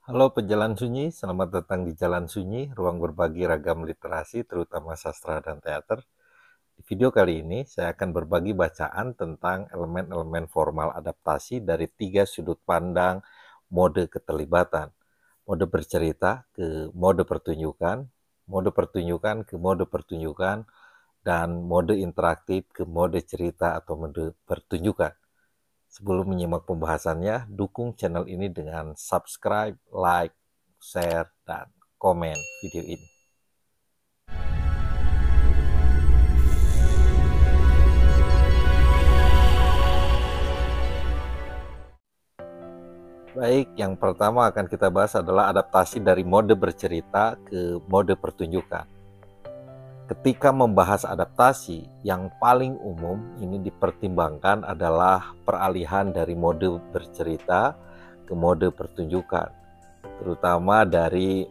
Halo pejalan sunyi, selamat datang di Jalan Sunyi, ruang berbagi ragam literasi, terutama sastra dan teater. Di video kali ini, saya akan berbagi bacaan tentang elemen-elemen formal adaptasi dari 3 sudut pandang mode keterlibatan. Mode bercerita ke mode pertunjukan ke mode pertunjukan, dan mode interaktif ke mode cerita atau mode pertunjukan. Sebelum menyimak pembahasannya, dukung channel ini dengan subscribe, like, share, dan komen video ini. Baik, yang pertama akan kita bahas adalah adaptasi dari mode bercerita ke mode pertunjukan. Ketika membahas adaptasi, yang paling umum ini dipertimbangkan adalah peralihan dari mode bercerita ke mode pertunjukan, terutama dari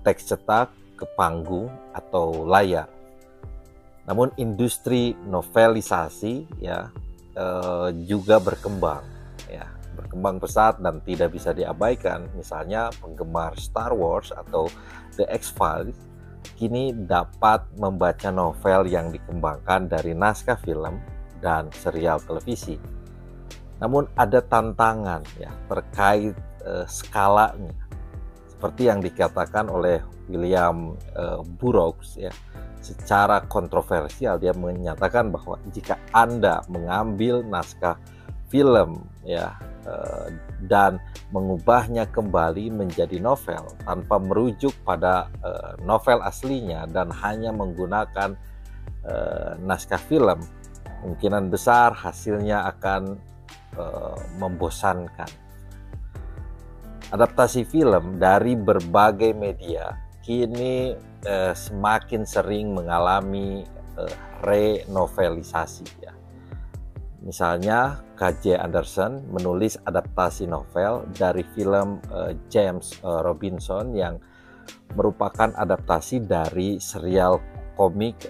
teks cetak ke panggung atau layar. Namun industri novelisasi juga berkembang pesat dan tidak bisa diabaikan. Misalnya penggemar Star Wars atau The X-Files kini dapat membaca novel yang dikembangkan dari naskah film dan serial televisi. Namun ada tantangan terkait skalanya. Seperti yang dikatakan oleh William Burroughs secara kontroversial, dia menyatakan bahwa jika Anda mengambil naskah film dan mengubahnya kembali menjadi novel tanpa merujuk pada novel aslinya dan hanya menggunakan naskah film, kemungkinan besar hasilnya akan membosankan. Adaptasi film dari berbagai media kini semakin sering mengalami renovelisasi. Misalnya K.J. Anderson menulis adaptasi novel dari film James Robinson yang merupakan adaptasi dari serial komik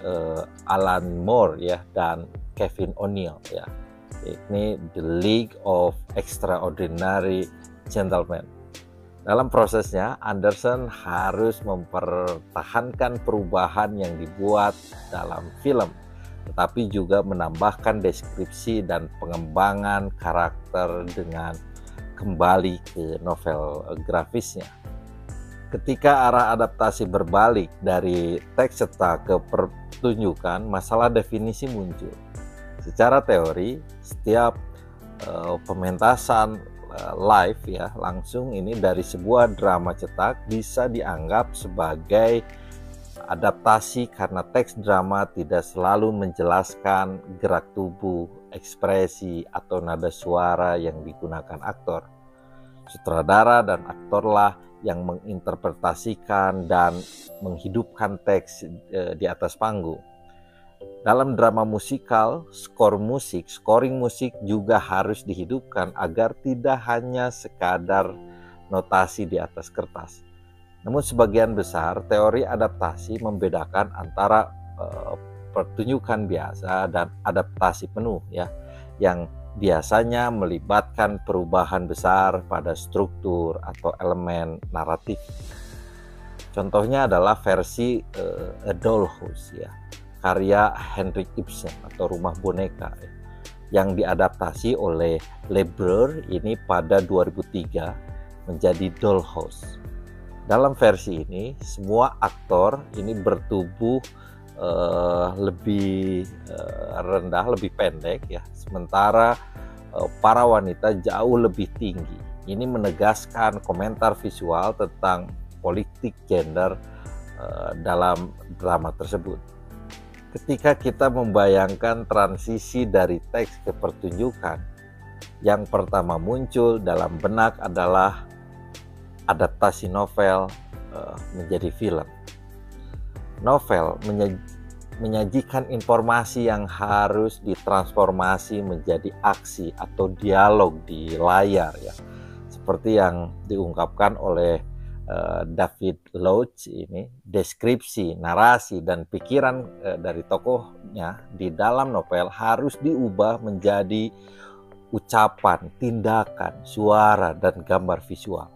Alan Moore dan Kevin O'Neill Ini The League of Extraordinary Gentlemen. Dalam prosesnya, Anderson harus mempertahankan perubahan yang dibuat dalam film, tetapi juga menambahkan deskripsi dan pengembangan karakter dengan kembali ke novel grafisnya. Ketika arah adaptasi berbalik dari teks cetak ke pertunjukan, masalah definisi muncul. Secara teori, setiap pementasan live langsung ini dari sebuah drama cetak bisa dianggap sebagai adaptasi karena teks drama tidak selalu menjelaskan gerak tubuh, ekspresi, atau nada suara yang digunakan aktor. Sutradara dan aktorlah yang menginterpretasikan dan menghidupkan teks di atas panggung. Dalam drama musikal, scoring musik juga harus dihidupkan agar tidak hanya sekadar notasi di atas kertas. Namun sebagian besar teori adaptasi membedakan antara pertunjukan biasa dan adaptasi penuh yang biasanya melibatkan perubahan besar pada struktur atau elemen naratif. Contohnya adalah versi A Dollhouse karya Henrik Ibsen atau Rumah Boneka yang diadaptasi oleh Le Breur ini pada 2003 menjadi Dollhouse. Dalam versi ini semua aktor ini bertubuh lebih rendah, lebih pendek sementara para wanita jauh lebih tinggi. Ini menegaskan komentar visual tentang politik gender dalam drama tersebut. Ketika kita membayangkan transisi dari teks ke pertunjukan, yang pertama muncul dalam benak adalah adaptasi novel menjadi film. Novel menyajikan informasi yang harus ditransformasi menjadi aksi atau dialog di layar seperti yang diungkapkan oleh David Lodge ini. Deskripsi, narasi, dan pikiran dari tokohnya di dalam novel harus diubah menjadi ucapan, tindakan, suara, dan gambar visual.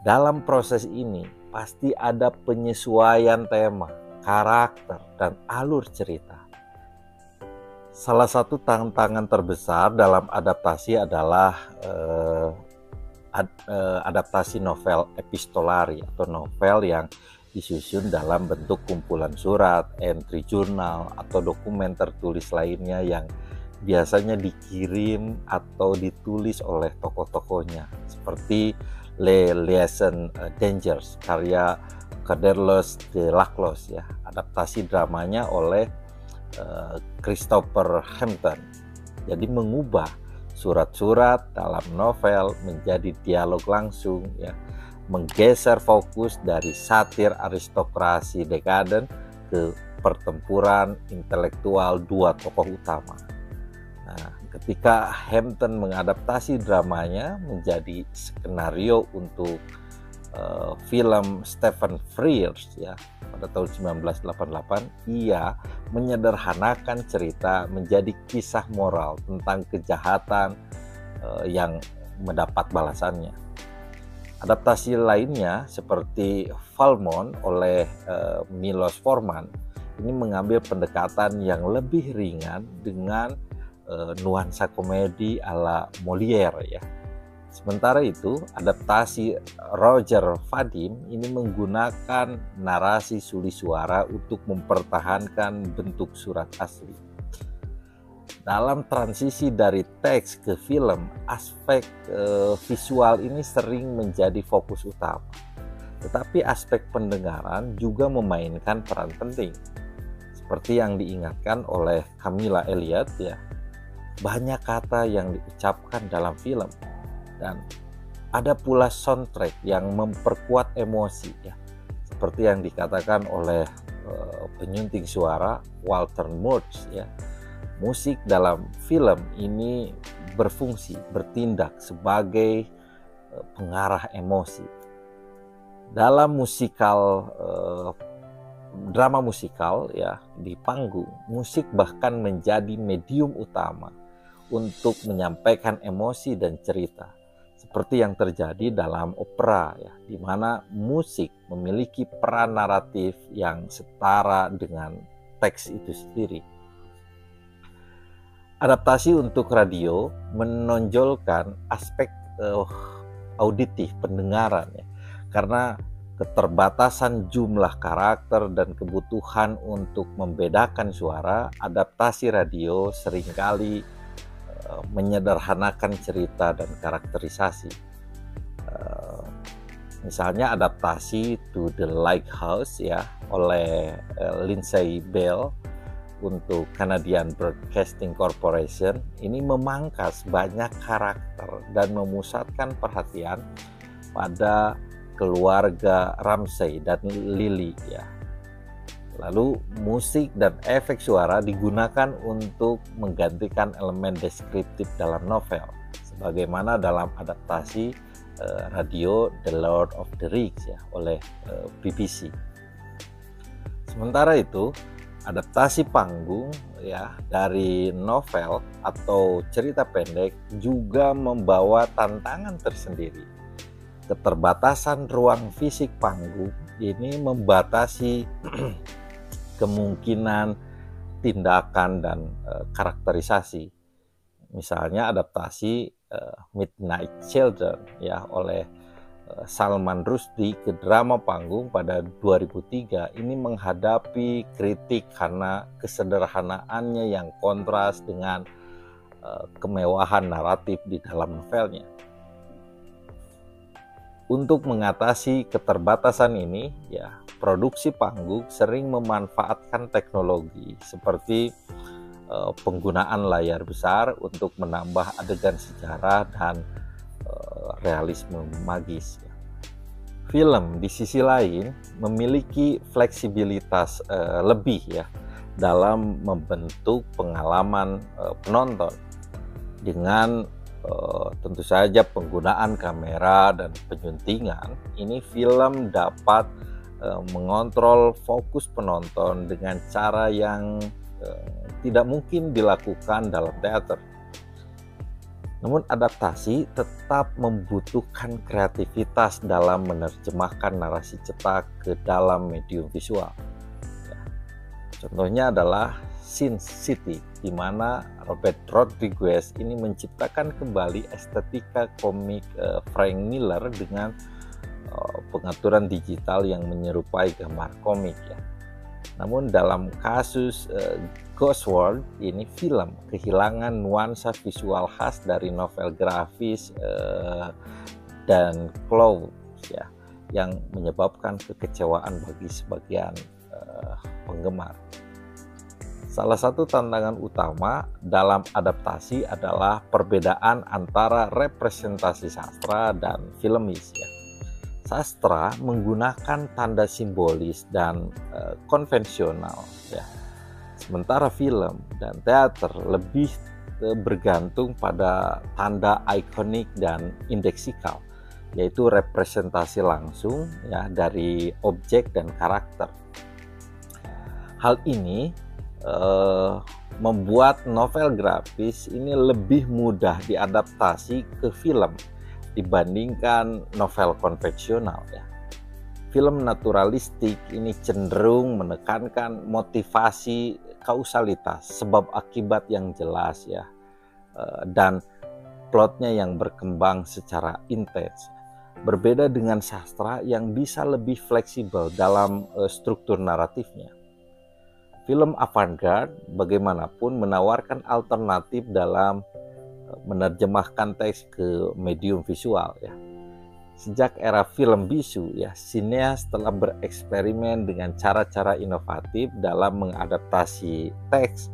Dalam proses ini pasti ada penyesuaian tema, karakter, dan alur cerita. Salah satu tantangan terbesar dalam adaptasi adalah adaptasi novel epistolari atau novel yang disusun dalam bentuk kumpulan surat, entry jurnal, atau dokumen tertulis lainnya yang biasanya dikirim atau ditulis oleh tokoh-tokohnya, seperti Les Liaisons Dangereuses karya Cardelos de Laclos ya, adaptasi dramanya oleh Christopher Hampton. Jadi mengubah surat-surat dalam novel menjadi dialog langsung ya, menggeser fokus dari satir aristokrasi dekaden ke pertempuran intelektual dua tokoh utama. Nah, ketika Hampton mengadaptasi dramanya menjadi skenario untuk film Stephen Frears ya pada tahun 1988, ia menyederhanakan cerita menjadi kisah moral tentang kejahatan yang mendapat balasannya. Adaptasi lainnya seperti Valmont oleh Milos Forman ini mengambil pendekatan yang lebih ringan dengan nuansa komedi ala Molière ya. Sementara itu, adaptasi Roger Vadim ini menggunakan narasi suli suara untuk mempertahankan bentuk surat asli. Dalam transisi dari teks ke film, aspek visual ini sering menjadi fokus utama. Tetapi aspek pendengaran juga memainkan peran penting. Seperti yang diingatkan oleh Camilla Elliott ya, banyak kata yang diucapkan dalam film. Dan ada pula soundtrack yang memperkuat emosi ya, seperti yang dikatakan oleh penyunting suara Walter Murch ya. Musik dalam film ini berfungsi, bertindak sebagai pengarah emosi. Dalam drama musikal ya, di panggung, musik bahkan menjadi medium utama untuk menyampaikan emosi dan cerita. Seperti yang terjadi dalam opera ya, di mana musik memiliki peran naratif yang setara dengan teks itu sendiri. Adaptasi untuk radio menonjolkan aspek auditif pendengaran ya, karena keterbatasan jumlah karakter dan kebutuhan untuk membedakan suara, adaptasi radio seringkali menyederhanakan cerita dan karakterisasi. Misalnya adaptasi To the Lighthouse ya oleh Lindsay Bell untuk Canadian Broadcasting Corporation ini memangkas banyak karakter dan memusatkan perhatian pada keluarga Ramsay dan Lily ya. Lalu musik dan efek suara digunakan untuk menggantikan elemen deskriptif dalam novel, sebagaimana dalam adaptasi radio The Lord of the Rings ya oleh BBC. Sementara itu, adaptasi panggung ya dari novel atau cerita pendek juga membawa tantangan tersendiri. Keterbatasan ruang fisik panggung ini membatasi kemungkinan tindakan dan karakterisasi. Misalnya adaptasi Midnight Children ya oleh Salman Rushdie ke drama panggung pada 2003 ini menghadapi kritik karena kesederhanaannya yang kontras dengan kemewahan naratif di dalam novelnya. Untuk mengatasi keterbatasan ini, ya, produksi panggung sering memanfaatkan teknologi seperti penggunaan layar besar untuk menambah adegan sejarah dan realisme magis. Film di sisi lain memiliki fleksibilitas lebih ya dalam membentuk pengalaman penonton dengan tentu saja penggunaan kamera dan penyuntingan. Ini film dapat mengontrol fokus penonton dengan cara yang tidak mungkin dilakukan dalam teater. Namun adaptasi tetap membutuhkan kreativitas dalam menerjemahkan narasi cetak ke dalam medium visual. Contohnya adalah Sin City, di mana Robert Rodriguez ini menciptakan kembali estetika komik Frank Miller dengan pengaturan digital yang menyerupai gambar komik ya. Namun dalam kasus Ghost World ini film kehilangan nuansa visual khas dari novel grafis dan Cloud ya, yang menyebabkan kekecewaan bagi sebagian penggemar. Salah satu tantangan utama dalam adaptasi adalah perbedaan antara representasi sastra dan filmis ya. Sastra menggunakan tanda simbolis dan konvensional ya. Sementara film dan teater lebih bergantung pada tanda ikonik dan indeksikal, yaitu representasi langsung ya dari objek dan karakter. Hal ini membuat novel grafis ini lebih mudah diadaptasi ke film dibandingkan novel konvensional ya. Film naturalistik ini cenderung menekankan motivasi kausalitas, sebab akibat yang jelas ya, dan plotnya yang berkembang secara intens. Berbeda dengan sastra yang bisa lebih fleksibel dalam struktur naratifnya. Film avant-garde bagaimanapun menawarkan alternatif dalam menerjemahkan teks ke medium visual ya. Sejak era film bisu ya, sineas telah bereksperimen dengan cara-cara inovatif dalam mengadaptasi teks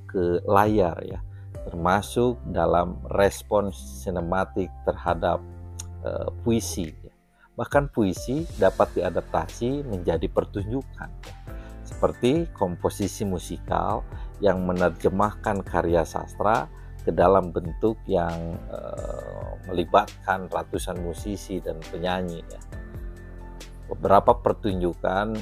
ke layar ya, termasuk dalam respons sinematik terhadap puisi ya. Bahkan puisi dapat diadaptasi menjadi pertunjukan ya, seperti komposisi musikal yang menerjemahkan karya sastra ke dalam bentuk yang melibatkan ratusan musisi dan penyanyi ya. Beberapa pertunjukan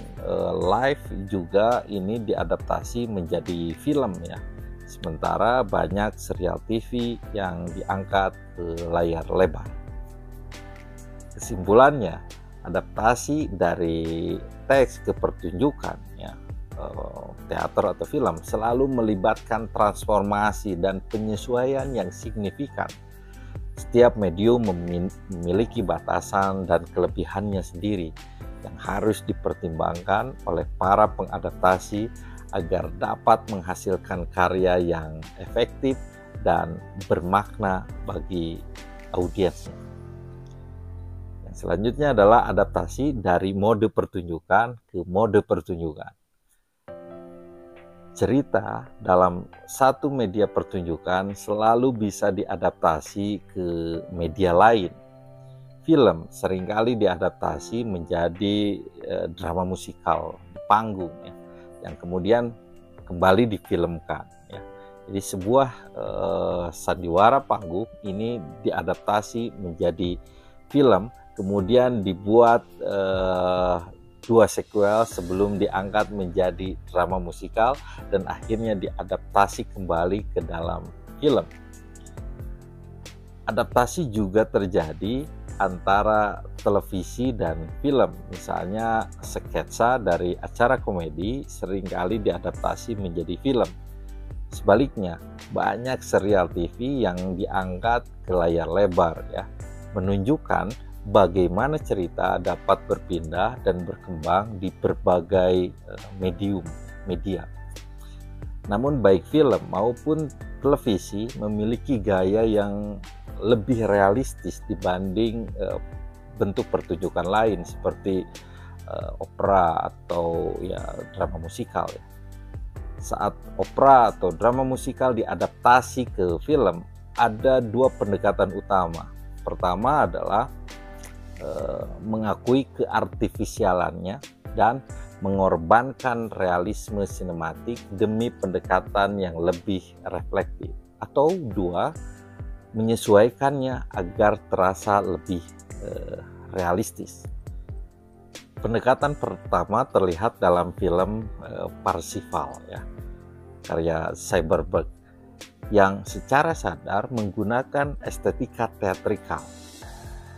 live juga ini diadaptasi menjadi film ya. Sementara banyak serial TV yang diangkat ke layar lebar. Kesimpulannya, adaptasi dari teks ke pertunjukan ya, teater atau film selalu melibatkan transformasi dan penyesuaian yang signifikan. Setiap medium memiliki batasan dan kelebihannya sendiri yang harus dipertimbangkan oleh para pengadaptasi agar dapat menghasilkan karya yang efektif dan bermakna bagi audiensnya. Yang selanjutnya adalah adaptasi dari mode pertunjukan ke mode pertunjukan. Cerita dalam satu media pertunjukan selalu bisa diadaptasi ke media lain. Film seringkali diadaptasi menjadi drama musikal di panggung ya, yang kemudian kembali difilmkan ya. Jadi sebuah sandiwara panggung ini diadaptasi menjadi film, kemudian dibuat dua sequel sebelum diangkat menjadi drama musikal dan akhirnya diadaptasi kembali ke dalam film. Adaptasi juga terjadi antara televisi dan film. Misalnya sketsa dari acara komedi seringkali diadaptasi menjadi film. Sebaliknya, banyak serial TV yang diangkat ke layar lebar ya, menunjukkan bagaimana cerita dapat berpindah dan berkembang di berbagai media. Namun baik film maupun televisi memiliki gaya yang lebih realistis dibanding bentuk pertunjukan lain seperti opera atau ya drama musikal ya. Saat opera atau drama musikal diadaptasi ke film, ada dua pendekatan utama. Pertama adalah mengakui keartifisialannya dan mengorbankan realisme sinematik demi pendekatan yang lebih reflektif, atau dua, menyesuaikannya agar terasa lebih realistis. Pendekatan pertama terlihat dalam film Parsifal ya, karya Soderbergh. yang secara sadar menggunakan estetika teatrikal.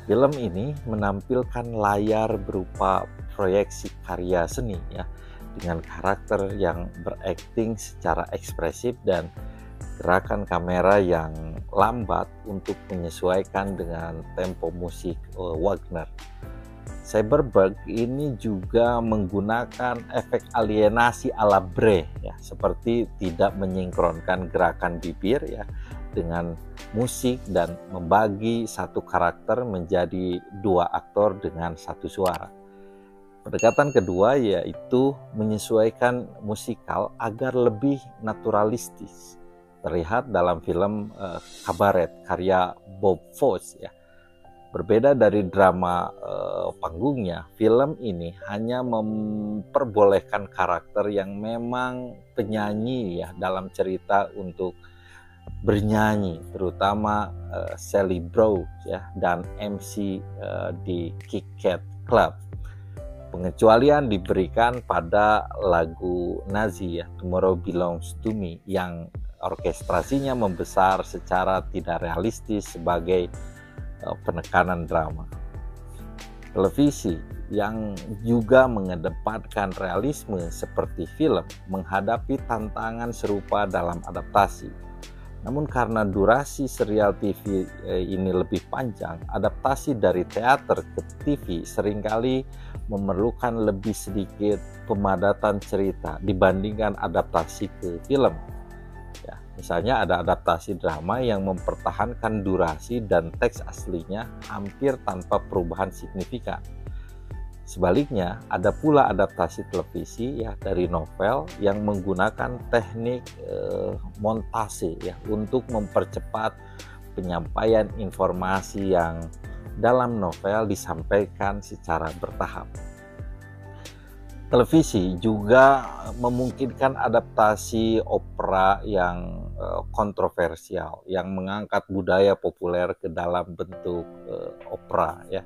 Film ini menampilkan layar berupa proyeksi karya seni ya, dengan karakter yang berakting secara ekspresif dan gerakan kamera yang lambat untuk menyesuaikan dengan tempo musik Wagner. Cyberberg ini juga menggunakan efek alienasi ala Brecht ya, seperti tidak menyinkronkan gerakan bibir ya dengan musik dan membagi satu karakter menjadi dua aktor dengan satu suara. Pendekatan kedua yaitu menyesuaikan musikal agar lebih naturalistis. Terlihat dalam film Cabaret karya Bob Fosse ya. Berbeda dari drama panggungnya, film ini hanya memperbolehkan karakter yang memang penyanyi ya dalam cerita untuk bernyanyi, terutama Sally Brought ya dan MC di Kit Kat Club. Pengecualian diberikan pada lagu Nazi ya, Tomorrow Belongs to Me, yang orkestrasinya membesar secara tidak realistis sebagai penekanan drama. Televisi yang juga mengedepankan realisme seperti film menghadapi tantangan serupa dalam adaptasi. Namun karena durasi serial TV ini lebih panjang, adaptasi dari teater ke TV seringkali memerlukan lebih sedikit pemadatan cerita dibandingkan adaptasi ke film. Ya, misalnya ada adaptasi drama yang mempertahankan durasi dan teks aslinya hampir tanpa perubahan signifikan. Sebaliknya, ada pula adaptasi televisi ya dari novel yang menggunakan teknik montase ya untuk mempercepat penyampaian informasi yang dalam novel disampaikan secara bertahap. Televisi juga memungkinkan adaptasi opera yang kontroversial, yang mengangkat budaya populer ke dalam bentuk opera ya.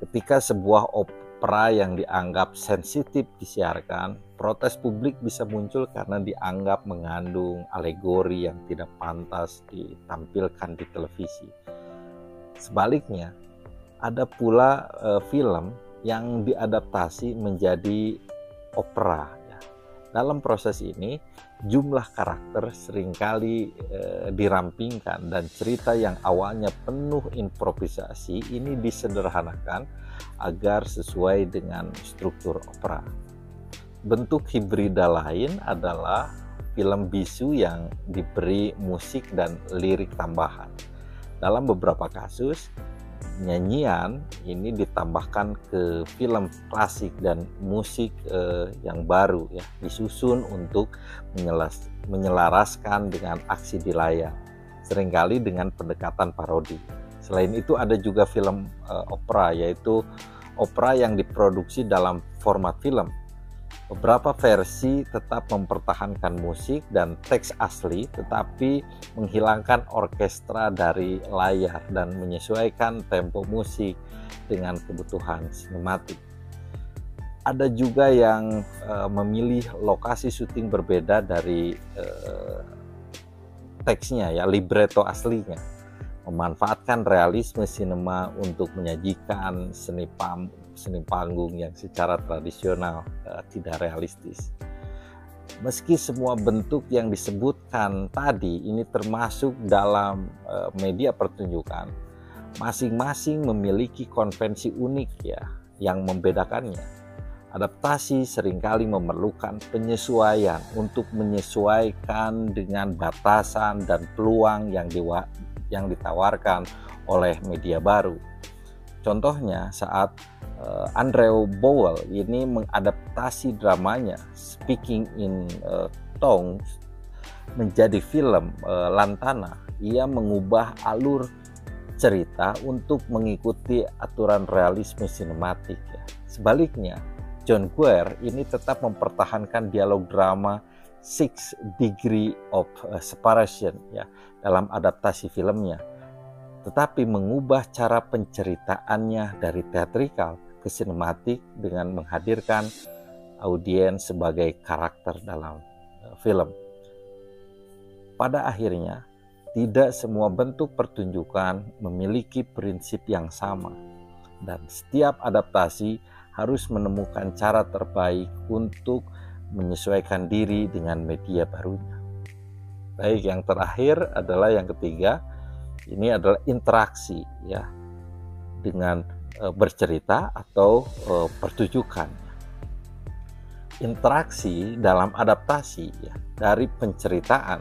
Ketika sebuah opera yang dianggap sensitif disiarkan, protes publik bisa muncul karena dianggap mengandung alegori yang tidak pantas ditampilkan di televisi. Sebaliknya, ada pula film yang diadaptasi menjadi opera. Ya. Dalam proses ini, jumlah karakter seringkali dirampingkan dan cerita yang awalnya penuh improvisasi ini disederhanakan agar sesuai dengan struktur opera. Bentuk hibrida lain adalah film bisu yang diberi musik dan lirik tambahan. Dalam beberapa kasus, nyanyian ini ditambahkan ke film klasik dan musik yang baru ya, disusun untuk menyelaraskan dengan aksi di layar, seringkali dengan pendekatan parodi. Selain itu ada juga film opera, yaitu opera yang diproduksi dalam format film. Beberapa versi tetap mempertahankan musik dan teks asli, tetapi menghilangkan orkestra dari layar dan menyesuaikan tempo musik dengan kebutuhan sinematik. Ada juga yang memilih lokasi syuting berbeda dari teksnya ya, libretto aslinya, memanfaatkan realisme sinema untuk menyajikan seni panggung yang secara tradisional tidak realistis. Meski semua bentuk yang disebutkan tadi ini termasuk dalam media pertunjukan, masing-masing memiliki konvensi unik ya yang membedakannya. Adaptasi seringkali memerlukan penyesuaian untuk menyesuaikan dengan batasan dan peluang yang ditawarkan oleh media baru. Contohnya saat Andrew Bowl ini mengadaptasi dramanya Speaking in Tongues menjadi film Lantana. Ia mengubah alur cerita untuk mengikuti aturan realisme sinematik ya. Sebaliknya, John Guare ini tetap mempertahankan dialog drama Six Degrees of Separation ya dalam adaptasi filmnya, tetapi mengubah cara penceritaannya dari teatrikal ke sinematik dengan menghadirkan audiens sebagai karakter dalam film. Pada akhirnya, tidak semua bentuk pertunjukan memiliki prinsip yang sama, dan setiap adaptasi harus menemukan cara terbaik untuk menyesuaikan diri dengan media barunya. Baik, yang terakhir adalah yang ketiga, ini adalah interaksi ya dengan bercerita atau pertunjukan. Interaksi dalam adaptasi ya, dari penceritaan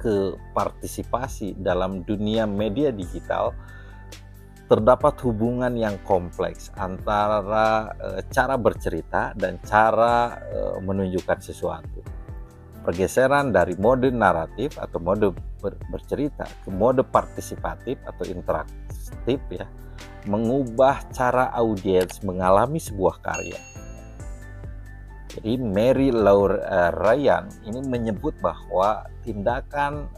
ke partisipasi dalam dunia media digital, terdapat hubungan yang kompleks antara cara bercerita dan cara menunjukkan sesuatu. Pergeseran dari mode naratif atau mode bercerita ke mode partisipatif atau interaktif ya, mengubah cara audiens mengalami sebuah karya. Jadi Mary Laure Ryan ini menyebut bahwa tindakan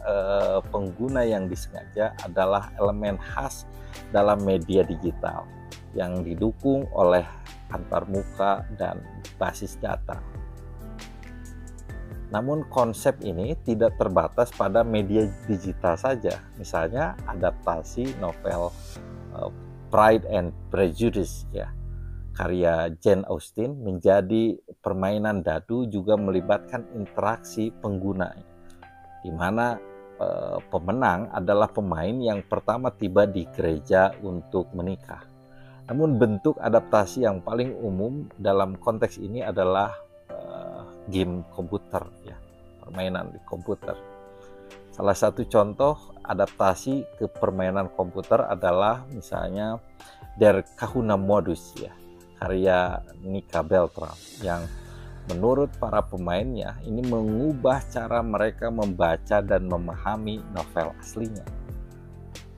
pengguna yang disengaja adalah elemen khas dalam media digital yang didukung oleh antarmuka dan basis data. Namun konsep ini tidak terbatas pada media digital saja. Misalnya adaptasi novel Pride and Prejudice ya, karya Jane Austen menjadi permainan dadu juga melibatkan interaksi pengguna, di mana pemenang adalah pemain yang pertama tiba di gereja untuk menikah. Namun bentuk adaptasi yang paling umum dalam konteks ini adalah game komputer ya, permainan di komputer. Salah satu contoh adaptasi ke permainan komputer adalah misalnya Der Kahuna Modus ya, karya Nika Beltram, yang menurut para pemainnya ini mengubah cara mereka membaca dan memahami novel aslinya.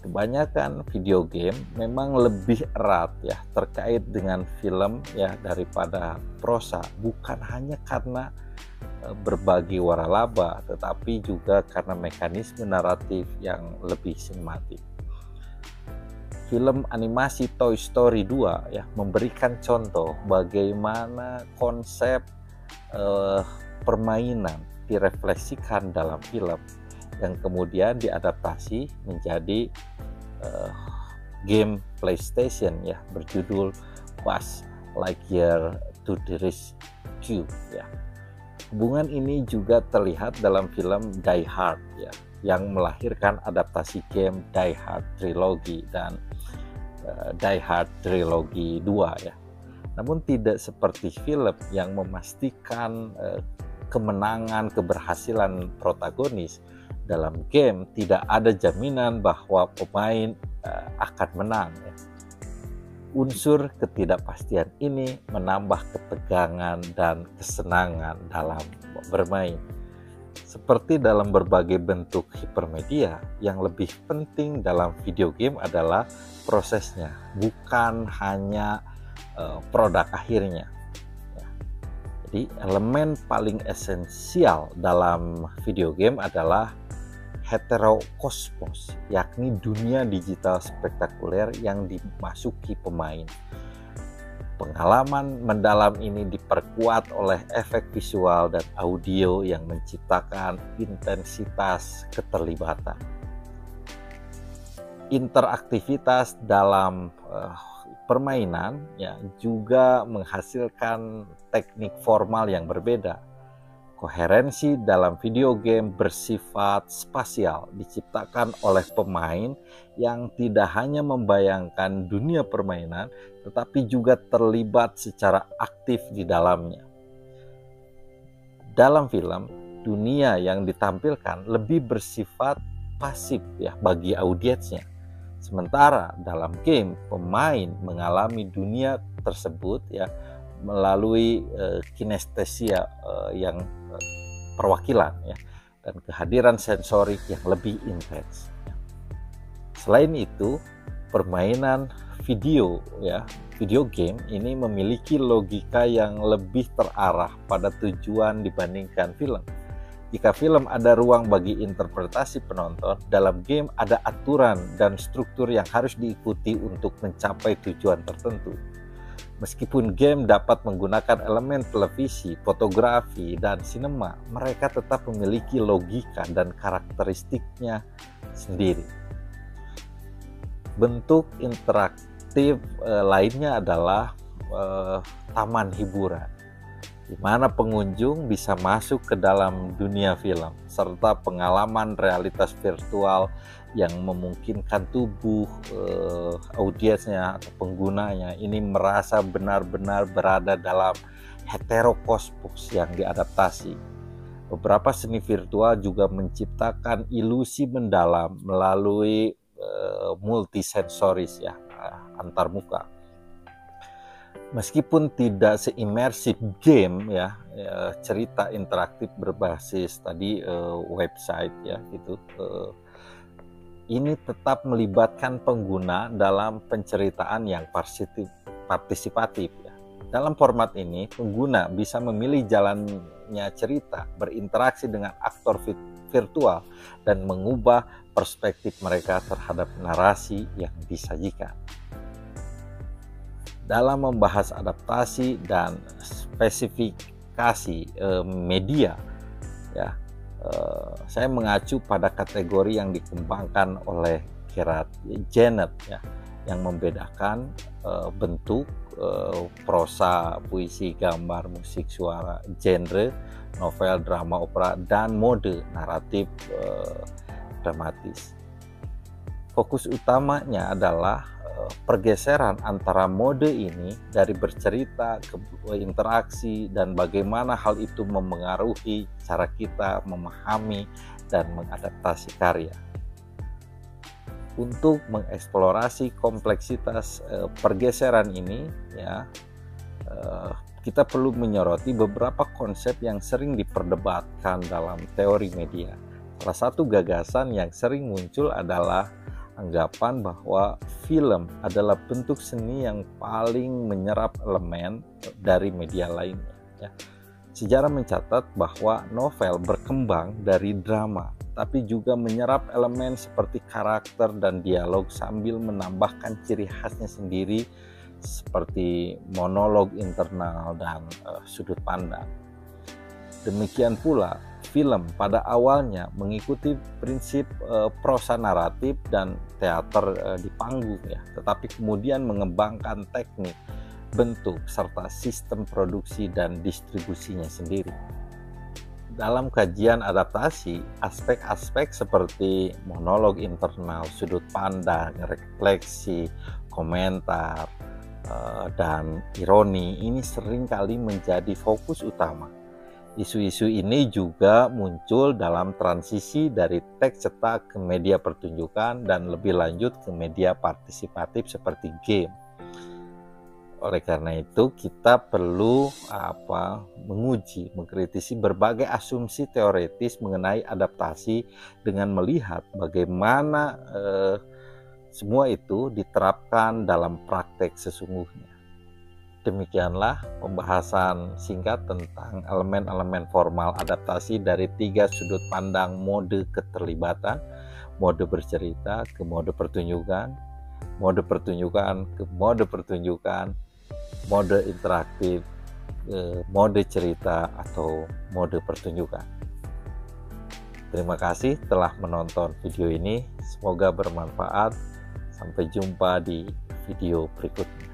Kebanyakan video game memang lebih erat ya terkait dengan film ya daripada prosa, bukan hanya karena berbagi waralaba, tetapi juga karena mekanisme naratif yang lebih sinematik. Film animasi Toy Story 2 ya memberikan contoh bagaimana konsep permainan direfleksikan dalam film yang kemudian diadaptasi menjadi game PlayStation ya berjudul Buzz Lightyear to the Rescue ya. Hubungan ini juga terlihat dalam film Die Hard ya, yang melahirkan adaptasi game Die Hard Trilogy dan Die Hard Trilogy 2 ya. Namun tidak seperti film yang memastikan kemenangan, keberhasilan protagonis. Dalam game tidak ada jaminan bahwa pemain akan menang ya. Unsur ketidakpastian ini menambah ketegangan dan kesenangan dalam bermain. Seperti dalam berbagai bentuk hipermedia, yang lebih penting dalam video game adalah prosesnya, bukan hanya produk akhirnya. Jadi elemen paling esensial dalam video game adalah heterokosmos, yakni dunia digital spektakuler yang dimasuki pemain. Pengalaman mendalam ini diperkuat oleh efek visual dan audio yang menciptakan intensitas keterlibatan. Interaktivitas dalam permainan ya juga menghasilkan teknik formal yang berbeda. Koherensi dalam video game bersifat spasial, diciptakan oleh pemain yang tidak hanya membayangkan dunia permainan, tetapi juga terlibat secara aktif di dalamnya. Dalam film, dunia yang ditampilkan lebih bersifat pasif ya bagi audiensnya. Sementara dalam game, pemain mengalami dunia tersebut ya melalui kinestesia yang perwakilan ya, dan kehadiran sensorik yang lebih intens. Selain itu, permainan video game ini memiliki logika yang lebih terarah pada tujuan dibandingkan film. Jika film ada ruang bagi interpretasi penonton, dalam game ada aturan dan struktur yang harus diikuti untuk mencapai tujuan tertentu. Meskipun game dapat menggunakan elemen televisi, fotografi, dan sinema, mereka tetap memiliki logika dan karakteristiknya sendiri. Bentuk interaktif lainnya adalah taman hiburan, di mana pengunjung bisa masuk ke dalam dunia film serta pengalaman realitas virtual yang memungkinkan tubuh audiensnya atau penggunanya ini merasa benar-benar berada dalam heterokosmos yang diadaptasi. Beberapa seni virtual juga menciptakan ilusi mendalam melalui multisensoris ya, antarmuka. Meskipun tidak seimersif game ya, cerita interaktif berbasis tadi website ya gitu, ini tetap melibatkan pengguna dalam penceritaan yang partisipatif ya. Dalam format ini, pengguna bisa memilih jalannya cerita, berinteraksi dengan aktor virtual, dan mengubah perspektif mereka terhadap narasi yang disajikan. Dalam membahas adaptasi dan spesifikasi media, ya, saya mengacu pada kategori yang dikembangkan oleh Gerard Gennet ya, yang membedakan bentuk, prosa, puisi, gambar, musik, suara, genre, novel, drama, opera, dan mode naratif dramatis. Fokus utamanya adalah pergeseran antara mode ini dari bercerita ke interaksi dan bagaimana hal itu memengaruhi cara kita memahami dan mengadaptasi karya. Untuk mengeksplorasi kompleksitas pergeseran ini ya, kita perlu menyoroti beberapa konsep yang sering diperdebatkan dalam teori media. Salah satu gagasan yang sering muncul adalah anggapan bahwa film adalah bentuk seni yang paling menyerap elemen dari media lainnya. Ya. Sejarah mencatat bahwa novel berkembang dari drama, tapi juga menyerap elemen seperti karakter dan dialog sambil menambahkan ciri khasnya sendiri seperti monolog internal dan sudut pandang. Demikian pula, film pada awalnya mengikuti prinsip prosa naratif dan teater di panggung ya, tetapi kemudian mengembangkan teknik, bentuk, serta sistem produksi dan distribusinya sendiri. Dalam kajian adaptasi, aspek-aspek seperti monolog internal, sudut pandang, refleksi, komentar, dan ironi ini seringkali menjadi fokus utama. Isu-isu ini juga muncul dalam transisi dari teks cetak ke media pertunjukan dan lebih lanjut ke media partisipatif seperti game. Oleh karena itu, kita perlu menguji, mengkritisi berbagai asumsi teoritis mengenai adaptasi dengan melihat bagaimana semua itu diterapkan dalam praktek sesungguhnya. Demikianlah pembahasan singkat tentang elemen-elemen formal adaptasi dari 3 sudut pandang mode keterlibatan, mode bercerita ke mode pertunjukan, mode pertunjukan ke mode pertunjukan, mode interaktif ke mode cerita atau mode pertunjukan. Terima kasih telah menonton video ini, semoga bermanfaat. Sampai jumpa di video berikutnya.